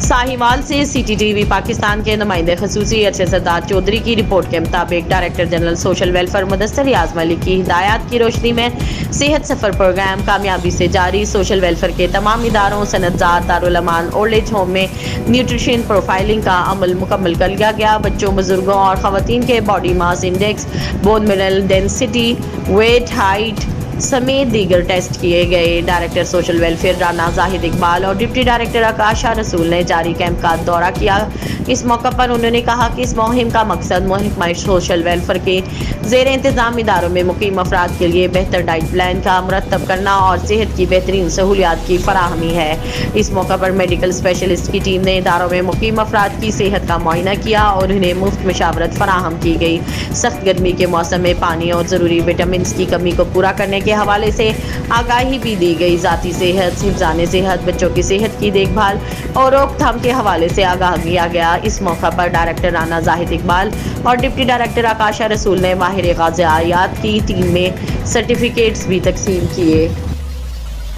साहिवाल से CCTV पाकिस्तान के नुमाइंदे खसूसी अरशद सरदार चौधरी की रिपोर्ट के मुताबिक director general social welfare Mudassir Riyaz Malik की हिदायत की रोशनी में सेहत सफ़र प्रोग्राम कामयाबी से जारी। सोशल वेलफेयर के तमाम इदारों, सनतजार, दारुल अमान, ओल्ड एज होम में न्यूट्रिशन प्रोफाइलिंग का अमल मुकम्मल कर लिया गया। बच्चों, बुजुर्गों और ख़वातीन के body mass index, bone mineral density, weight, height समेत दीगर टेस्ट किए गए। Director social welfare Rana Zahid Iqbal और डिप्टी डायरेक्टर आकाशा रसूल ने जारी कैंप का दौरा किया। इस मौका पर उन्होंने कहा कि इस मुहिम का मकसद महकमा सोशल वेलफेयर के ज़ेर इंतज़ाम इदारों में मुकीम अफराद के लिए बेहतर डाइट प्लान का मुरतब करना और सेहत की बेहतरीन सहूलियात की फराहमी है। इस मौका पर मेडिकल स्पेशलिस्ट की टीम ने इदारों में मुकीम अफराद की सेहत का मुआयना किया और उन्हें मुफ्त मशावरत फराहम की गई। सख्त गर्मी के मौसम में पानी और ज़रूरी विटामिन की कमी को पूरा करने के हवाले से आगाही भी दी गई। ज़ाती सेहत, हिफ्ज़ाने सेहत, बच्चों की सेहत की देखभाल और रोकथाम के हवाले से आगाह किया गया। इस मौका पर डायरेक्टर राना जाहिद इकबाल और डिप्टी डायरेक्टर आकाशा रसूल ने माहिर ग़िज़ायात की टीम में सर्टिफिकेट्स भी तकसीम किए।